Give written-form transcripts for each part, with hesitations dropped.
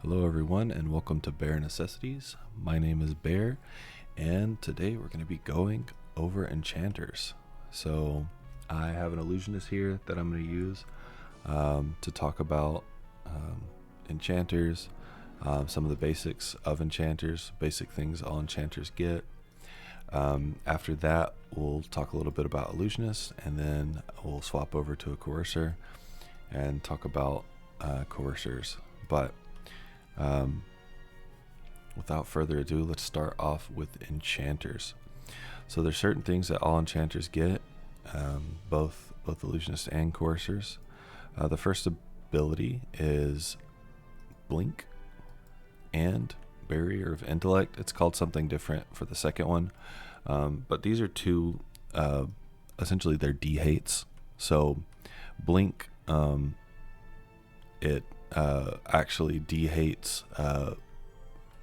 Hello everyone and welcome to Bear Necessities. My name is Bear and today we're going to be going over enchanters. So I have an illusionist here that I'm going to use to talk about enchanters, some of the basics of enchanters, basic things all enchanters get. After that we'll talk a little bit about illusionists, and then we'll swap over to a coercer and talk about coercers. But without further ado, let's start off with enchanters. So there's certain things that all enchanters get, both illusionists and coercers. The first ability is blink and barrier of intellect. It's called something different for the second one, but these are two essentially they're d-hates. So blink, it actually d-hates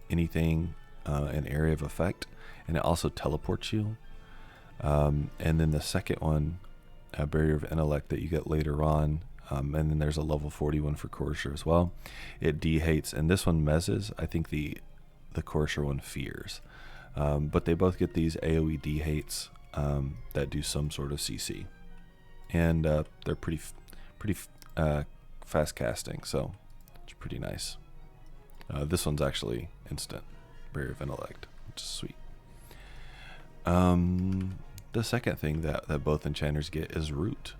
anything an area of effect, and it also teleports you. And then the second one, barrier of intellect, that you get later on, and then there's a level 41 for Coercer as well. It d-hates, and this one mezzes. I think the Coercer one fears, but they both get these AoE d-hates that do some sort of CC, and they're pretty fast casting, so it's pretty nice. This one's actually instant, barrier of intellect, which is sweet. The second thing that both enchanters get is root,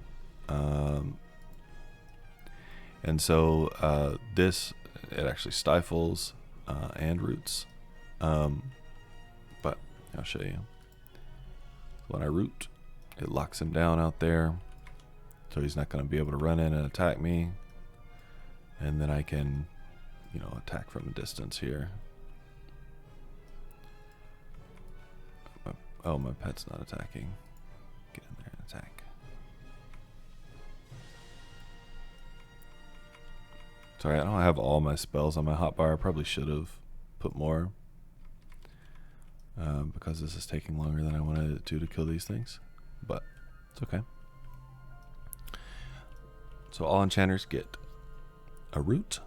and so this, it actually stifles and roots, but I'll show you. When I root, it locks him down out there, so he's not going to be able to run in and attack me. And then I can, attack from a distance here. Oh, my pet's not attacking. Get in there and attack. Sorry, I don't have all my spells on my hotbar. I probably should have put more, because this is taking longer than I wanted it to kill these things. But it's okay. So all enchanters get a root.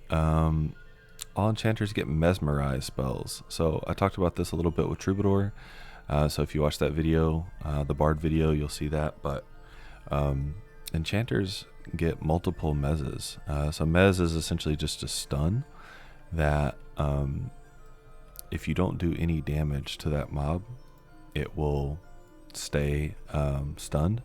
All enchanters get mesmerize spells. So I talked about this a little bit with Troubadour. So if you watch that video, the Bard video, you'll see that. But enchanters get multiple mezzes. So mezz is essentially just a stun that if you don't do any damage to that mob, it will stay stunned.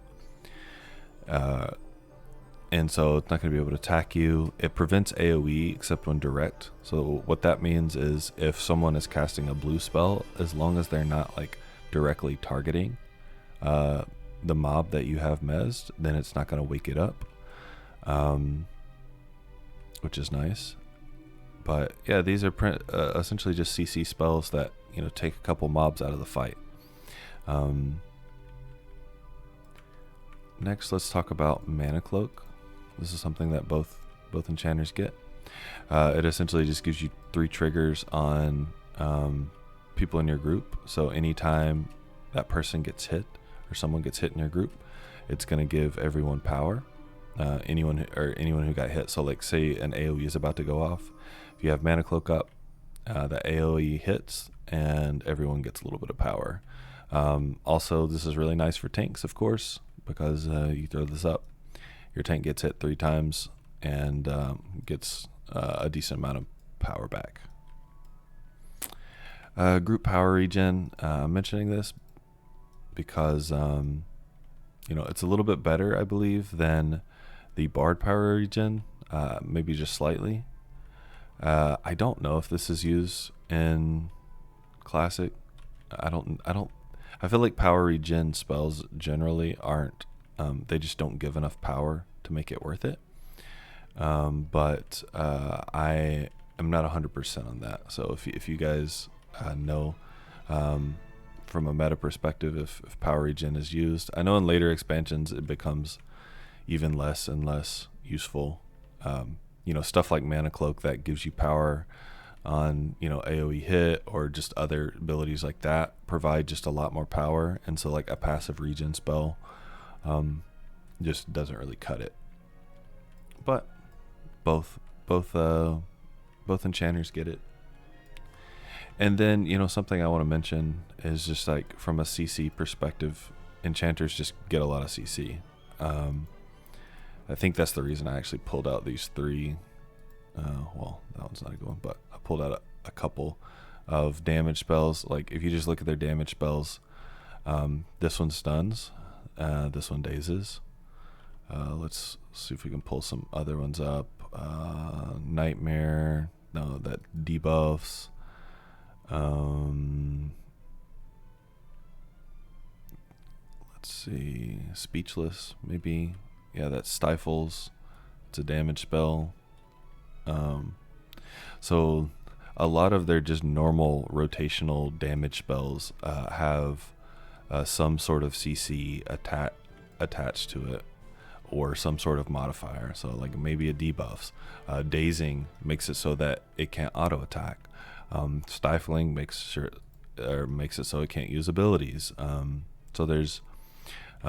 And so it's not going to be able to attack you. It prevents AoE except when direct. So what that means is if someone is casting a blue spell, as long as they're not like directly targeting the mob that you have mezzed, then it's not going to wake it up, which is nice. But yeah, these are essentially just CC spells that take a couple mobs out of the fight. Next, let's talk about Mana Cloak. This is something that both enchanters get. It essentially just gives you 3 triggers on people in your group. So anytime that person gets hit or someone gets hit in your group, it's going to give everyone power. Anyone who got hit. So like say an AoE is about to go off. If you have Mana Cloak up, the AoE hits and everyone gets a little bit of power. Also, this is really nice for tanks, of course, because you throw this up, your tank gets hit 3 times and gets a decent amount of power back. Group power regen, I'm mentioning this because it's a little bit better, I believe, than the Bard power regen, maybe just slightly. I don't know if this is used in Classic. I feel like power regen spells generally aren't, they just don't give enough power to make it worth it. But I am not 100% on that. So if you guys know from a meta perspective if power regen is used, I know in later expansions it becomes even less and less useful. Stuff like Mana Cloak that gives you power on AoE hit or just other abilities like that provide just a lot more power, and so like a passive regen spell just doesn't really cut it. But both both enchanters get it. And then, something I want to mention is just like from a CC perspective, enchanters just get a lot of CC. I think that's the reason I actually pulled out these three. Well, that one's not a good one, but I pulled out a couple of damage spells. Like if you just look at their damage spells, this one stuns, this one dazes. Let's see if we can pull some other ones up. Nightmare, no, that debuffs. Let's see, Speechless, maybe. Yeah, that stifles. It's a damage spell. So a lot of their just normal rotational damage spells have some sort of CC attached to it, or some sort of modifier. So like maybe a debuffs. Dazing makes it so that it can't auto attack. Stifling makes it so it can't use abilities. So there's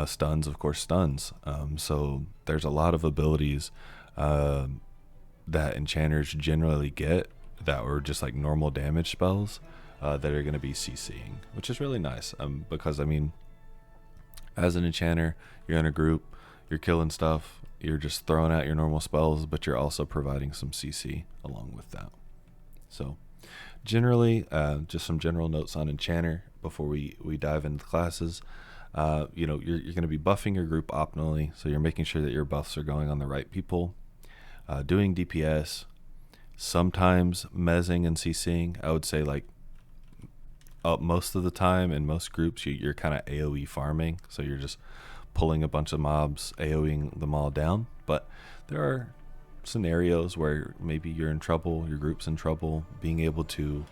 stuns, of course, stuns. So there's a lot of abilities that enchanters generally get that were just like normal damage spells that are going to be CCing, which is really nice. Because I mean, as an enchanter, you're in a group, you're killing stuff, you're just throwing out your normal spells, but you're also providing some CC along with that. So generally, just some general notes on enchanter before we dive into the classes. You're going to be buffing your group optimally, so you're making sure that your buffs are going on the right people. Doing DPS, sometimes mezzing and CCing. I would say like most of the time in most groups you're kind of AoE farming, so you're just pulling a bunch of mobs, AoEing them all down. But there are scenarios where maybe you're in trouble, your group's in trouble. Being able to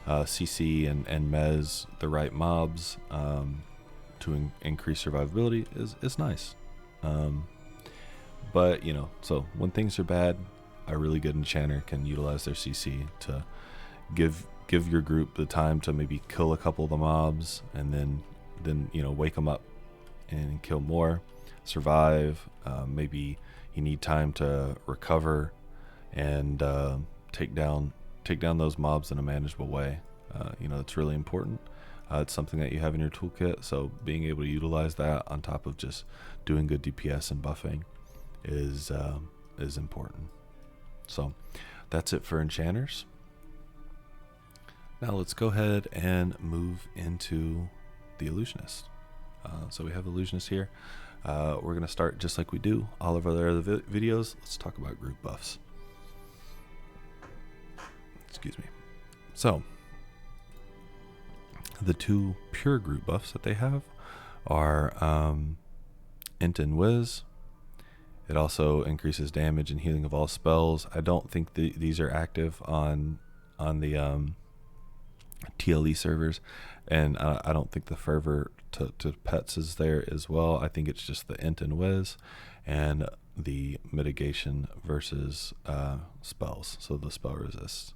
CC and mez the right mobs to increase survivability is nice. But so when things are bad, a really good enchanter can utilize their CC to give your group the time to maybe kill a couple of the mobs, and then wake them up and kill more, survive. Maybe you need time to recover and take down those mobs in a manageable way. It's really important. It's something that you have in your toolkit, so being able to utilize that on top of just doing good DPS and buffing is important. So that's it for enchanters. Now let's go ahead and move into the Illusionist. So we have Illusionist here. We're going to start just like we do all of our other videos. Let's talk about group buffs. Excuse me. So the two pure group buffs that they have are Int and Wiz. It also increases damage and healing of all spells. I don't think these are active on the TLE servers, and I don't think the fervor to pets is there as well. I think it's just the Int and Wiz and the mitigation versus spells, so the spell resists.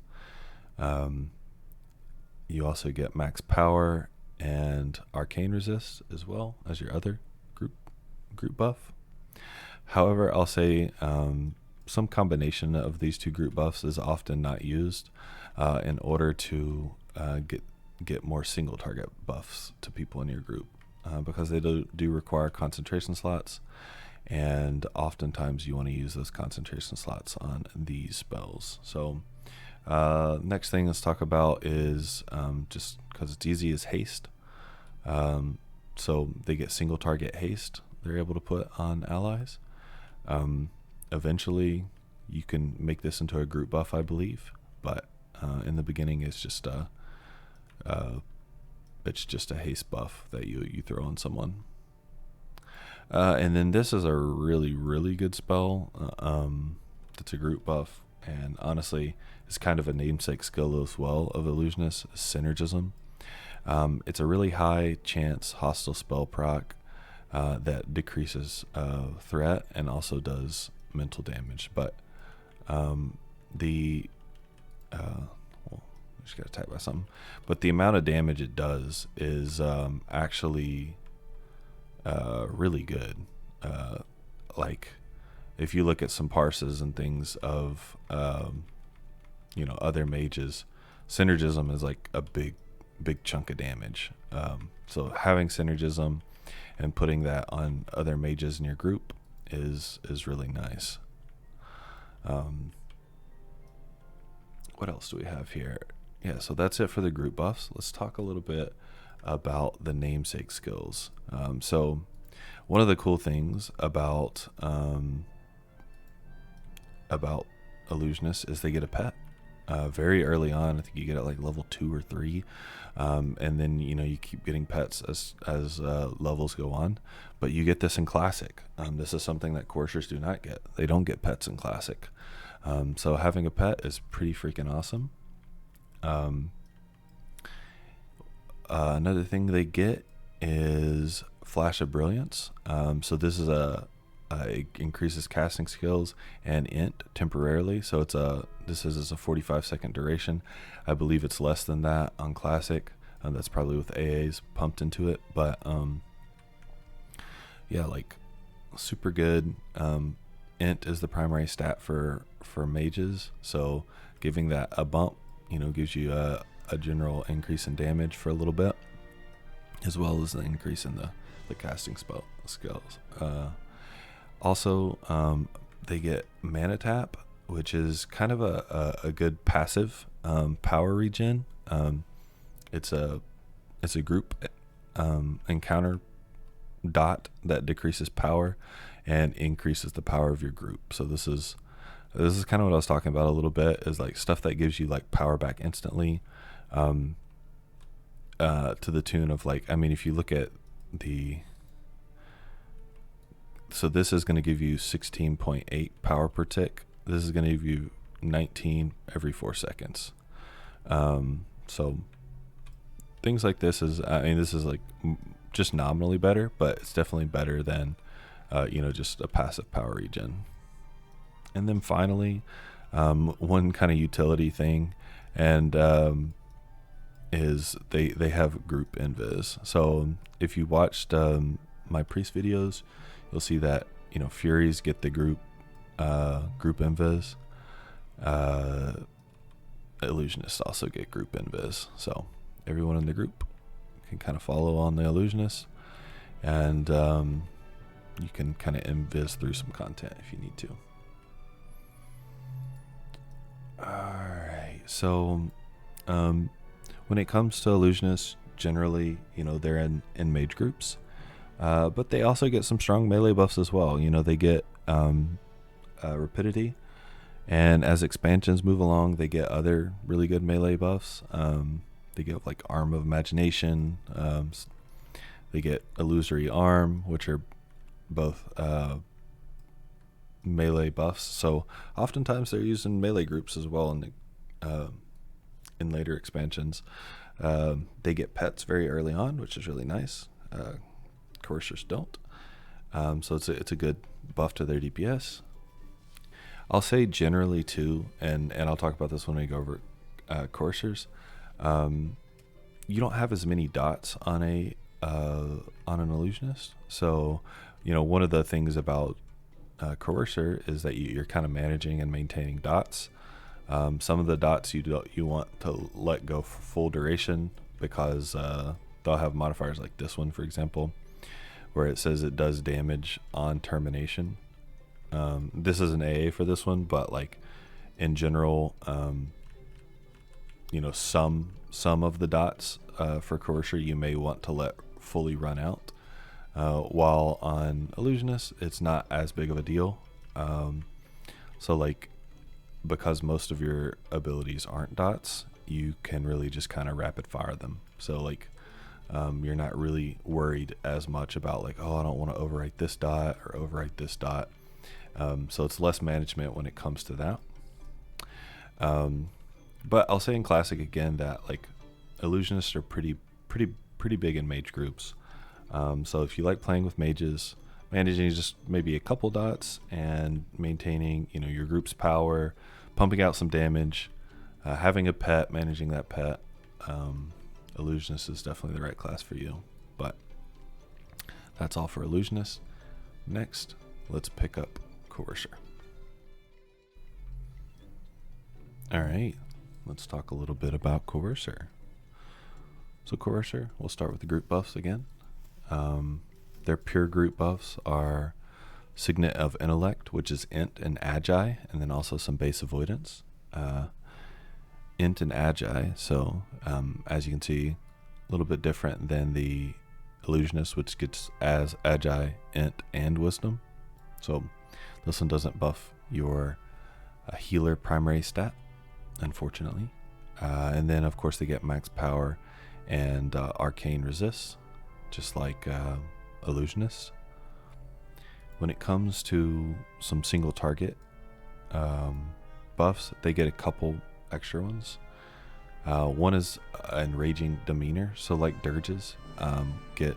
You also get max power and arcane resist as well as your other group buff. However, I'll say some combination of these two group buffs is often not used in order to get more single target buffs to people in your group, because they do require concentration slots, and oftentimes you want to use those concentration slots on these spells. So next thing let's talk about is just because it's easy, is haste. So they get single target haste they're able to put on allies. Eventually you can make this into a group buff, I believe, but in the beginning it's just a haste buff that you throw on someone. And then this is a really good spell. It's a group buff, and honestly it's kind of a namesake skill as well of Illusionist, Synergism. It's a really high chance hostile spell proc that decreases threat and also does mental damage. But just got attacked by something. But the amount of damage it does is actually really good. Like if you look at some parses and things of other mages. Synergism is like a big chunk of damage. So having synergism and putting that on other mages in your group is really nice. What else do we have here? Yeah, so that's it for the group buffs. Let's talk a little bit about the namesake skills. So one of the cool things about Illusionists is they get a pet very early on. I think you get it like level 2 or 3, and then you keep getting pets as levels go on. But you get this in Classic. This is something that Coercers do not get. They don't get pets in Classic. So having a pet is pretty freaking awesome. Another thing they get is Flash of Brilliance. So this is it increases casting skills and int temporarily. So this is a 45-second duration. I believe it's less than that on Classic. That's probably with AAs pumped into it, but yeah, like super good. Int is the primary stat for mages, so giving that a bump, gives you a general increase in damage for a little bit, as well as the increase in the casting skills. Also, they get mana tap, which is kind of a good passive power regen. It's a group encounter dot that decreases power and increases the power of your group. So this is kind of what I was talking about a little bit, is like stuff that gives you like power back instantly, to the tune of like, if you look at so this is going to give you 16.8 power per tick. This is going to give you 19 every 4 seconds. So things like this is, this is like just nominally better, but it's definitely better than just a passive power regen. And then finally, one kind of utility thing, and is they have group invis. So if you watched my priest videos, you'll see that Furies get the group invis. Illusionists also get group invis. So everyone in the group can kind of follow on the Illusionists, and you can kind of invis through some content if you need to. Alright, so when it comes to Illusionists, generally, they're in mage groups, but they also get some strong melee buffs as well. They get rapidity, and as expansions move along, they get other really good melee buffs. They get like Arm of Imagination, they get Illusory Arm, which are both melee buffs. So oftentimes they're used in melee groups as well in later expansions. They get pets very early on, which is really nice. Coercers don't. So it's a good buff to their DPS. I'll say generally too, and I'll talk about this when we go over Coercers. You don't have as many dots on an Illusionist. So one of the things about Coercer is that you're kind of managing and maintaining dots. Some of the dots you want to let go for full duration, because they'll have modifiers like this one, for example, where it says it does damage on termination. This is an AA for this one, but like in general, some of the dots for Coercer you may want to let fully run out. While on Illusionist, it's not as big of a deal. So like, because most of your abilities aren't dots, you can really just kind of rapid fire them. So like, you're not really worried as much about like, oh, I don't want to overwrite this dot or overwrite this dot. So it's less management when it comes to that. But I'll say in Classic again that like Illusionists are pretty big in mage groups. So if you like playing with mages, managing just maybe a couple dots and maintaining, your group's power, pumping out some damage, having a pet, managing that pet, Illusionist is definitely the right class for you. But that's all for Illusionist. Next, let's pick up Coercer. All right, let's talk a little bit about Coercer. So Coercer, we'll start with the group buffs again. Their pure group buffs are Signet of Intellect, which is Int and Agi, and then also some base avoidance. Int and Agi, so as you can see, a little bit different than the Illusionist, which gets as Agi, Int, and Wisdom. So this one doesn't buff your healer primary stat, unfortunately. And then, of course, they get max power and arcane resist, just like Illusionist. When it comes to some single target buffs, they get a couple extra ones. One is Enraging Demeanor, so like Dirges get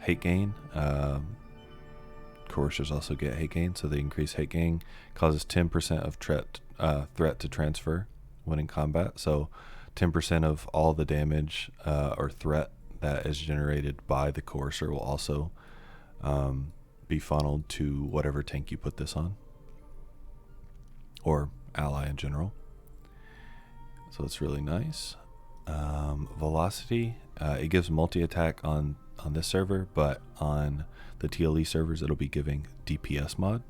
hate gain. Coercers also get hate gain, so they increase hate gain, causes 10% of threat to transfer when in combat. So 10% of all the damage or threat that is generated by the Coercer will also be funneled to whatever tank you put this on, or ally in general. So it's really nice. Velocity, it gives multi-attack on this server, but on the TLE servers it'll be giving DPS mod,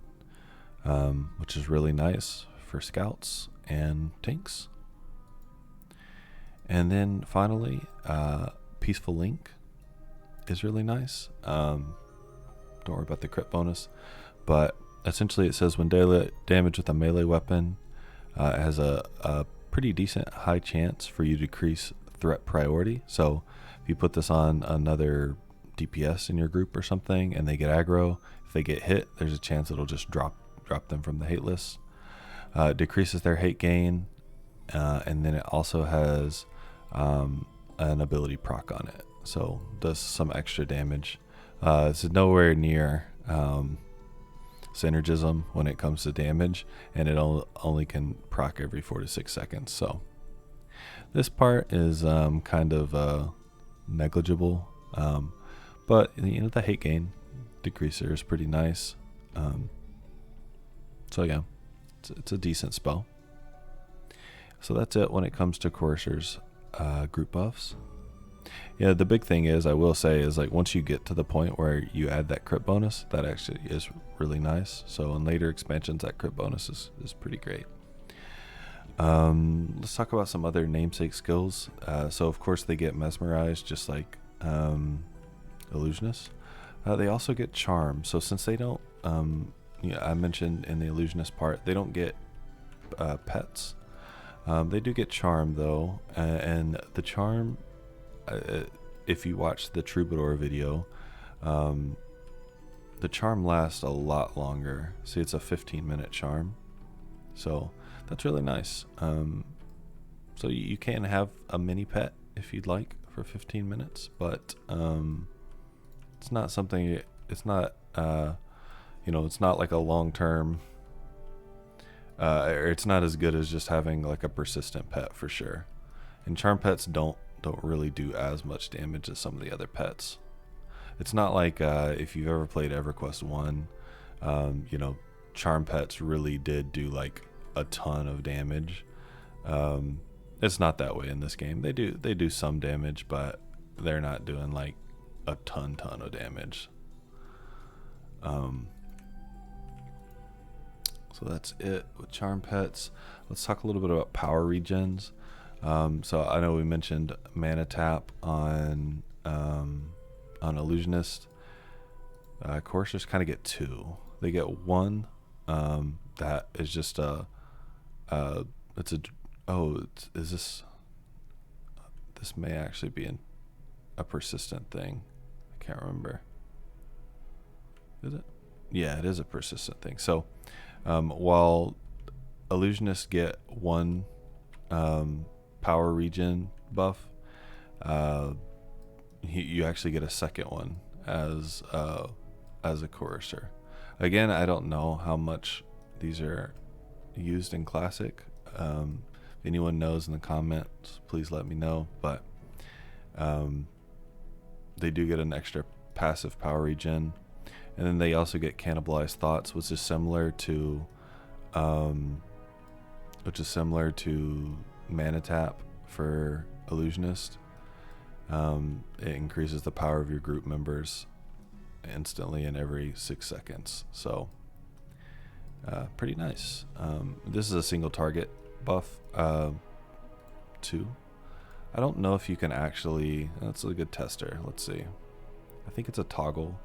which is really nice for scouts and tanks. And then finally, Peaceful Link is really nice. Don't worry about the crit bonus, but essentially it says when damage with a melee weapon, it has a pretty decent high chance for you to decrease threat priority. So if you put this on another DPS in your group or something and they get aggro, if they get hit, there's a chance it'll just drop them from the hate list. It decreases their hate gain, and then it also has an ability proc on it, so does some extra damage. It's nowhere near synergism when it comes to damage, and it only can proc every 4 to 6 seconds. So this part is kind of negligible, but you know, the hate gain decreaser is pretty nice. So yeah, it's a decent spell. So that's it when it comes to Coercer's group buffs. Yeah, the big thing is, I will say, is like once you get to the point where you add that crit bonus, that actually is really nice. So in later expansions, that crit bonus is pretty great. Let's talk about some other namesake skills. So of course they get mesmerized, just like Illusionists. They also get charm. So since they don't, I mentioned in the Illusionist part, they don't get pets. They do get charm though, and the charm, if you watch the Troubadour video, the charm lasts a lot longer. See, it's a 15-minute charm, so that's really nice. So you can have a mini pet if you'd like for 15 minutes, but it's not something. It's not it's not like a long-term. Or it's not as good as just having like a persistent pet for sure. And charm pets don't really do as much damage as some of the other pets. It's not like if you've ever played EverQuest 1, charm pets really did do like a ton of damage. It's not that way in this game. They do some damage, but they're not doing like a ton of damage. So that's it with charm pets. Let's talk a little bit about power regens. So I know we mentioned mana tap on Illusionist. Coercers kind of get 2. They get 1 that is just this may actually be a persistent thing. I can't remember. Is it? Yeah, it is a persistent thing. So while Illusionists get 1 power regen buff, you actually get a second one as a Coercer. Again, I don't know how much these are used in Classic. If anyone knows in the comments, please let me know. But they do get an extra passive power regen. And then they also get Cannibalized Thoughts, which is similar to mana tap for Illusionist. It increases the power of your group members instantly in every 6 seconds. So pretty nice. This is a single target buff too. I don't know if you can actually, that's a good tester. Let's see. I think it's a toggle.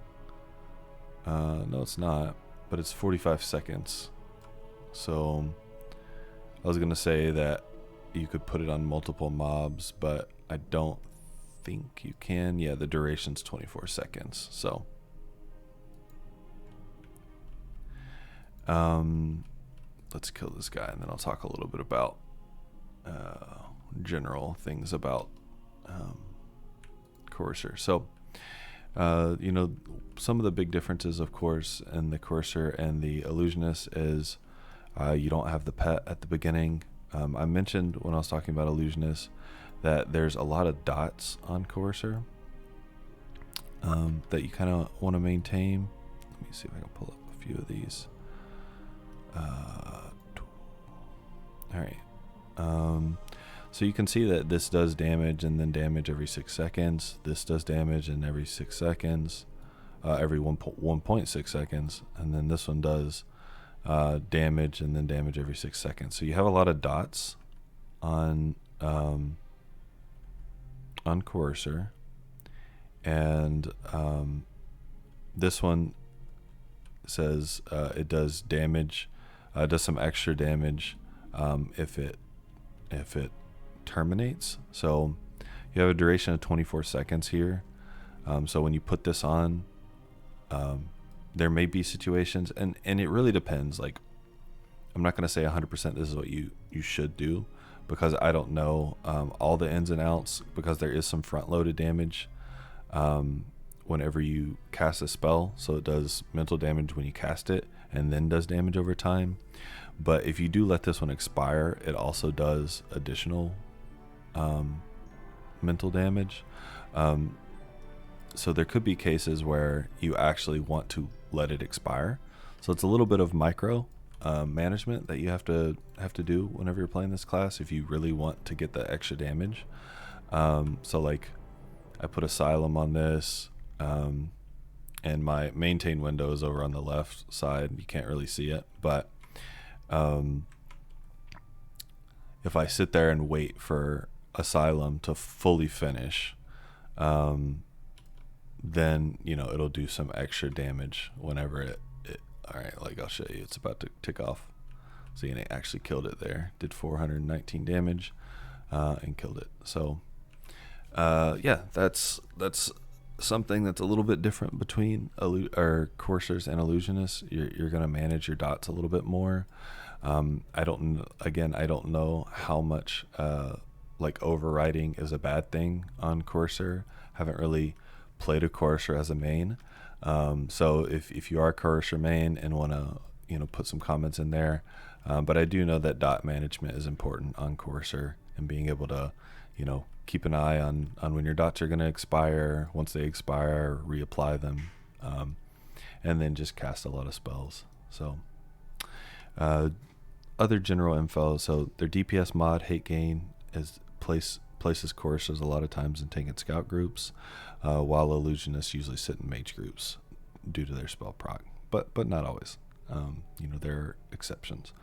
No, it's not, but it's 45 seconds. So I was gonna say that you could put it on multiple mobs, but I don't think you can. Yeah, the duration's 24 seconds. So let's kill this guy, and then I'll talk a little bit about general things about Coercer. So you know, some of the big differences, of course, in the Coercer and the Illusionist is you don't have the pet at the beginning. I mentioned when I was talking about Illusionist that there's a lot of dots on Coercer that you kind of want to maintain. Let me see if I can pull up a few of these. All right. So you can see that this does damage and then damage every 6 seconds. This does damage and every 6 seconds, every 1.6 seconds, and then this one does damage and then damage every 6 seconds. So you have a lot of dots on Coercer, and this one says it does damage, does some extra damage if it terminates. So you have a duration of 24 seconds here. So when you put this on, there may be situations, and it really depends. Like, I'm not going to say 100% this is what you should do, because I don't know all the ins and outs, because there is some front loaded damage whenever you cast a spell. So it does mental damage when you cast it and then does damage over time. But if you do let this one expire, it also does additional mental damage. So there could be cases where you actually want to let it expire. So it's a little bit of micro management that you have to do whenever you're playing this class if you really want to get the extra damage. So like, I put Asylum on this, and my maintain window is over on the left side. You can't really see it, but if I sit there and wait for Asylum to fully finish, then, you know, it'll do some extra damage whenever it all right, like I'll show you, it's about to tick off. See, and it actually killed it there. Did 419 damage and killed it. So yeah, that's something that's a little bit different between Coercers and Illusionists. You're going to manage your dots a little bit more. I don't know how much like overriding is a bad thing on Coercer. Haven't really played a Coercer as a main. So if you are a Coercer main and want to, you know, put some comments in there. But I do know that dot management is important on Coercer, and being able to, you know, keep an eye on when your dots are going to expire. Once they expire, reapply them, and then just cast a lot of spells. So other general info. So their DPS mod, Hate Gain, is places Coercers a lot of times in tank and scout groups, while Illusionists usually sit in mage groups due to their spell proc, but not always. You know, there are exceptions.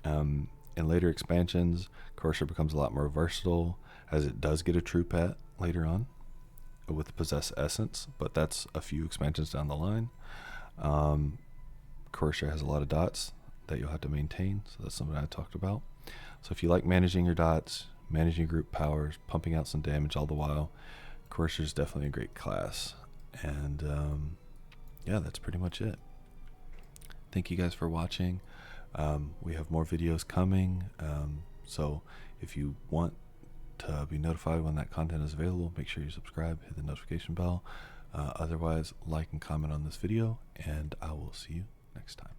In later expansions, Coercer becomes a lot more versatile, as it does get a true pet later on with Possess Essence, but that's a few expansions down the line. Coercer has a lot of dots that you'll have to maintain, so that's something I talked about. So if you like managing your dots, managing group powers, pumping out some damage all the while, Coercer is definitely a great class. And yeah, that's pretty much it. Thank you guys for watching. We have more videos coming, so if you want to be notified when that content is available, make sure you subscribe, hit the notification bell. Otherwise, like and comment on this video, and I will see you next time.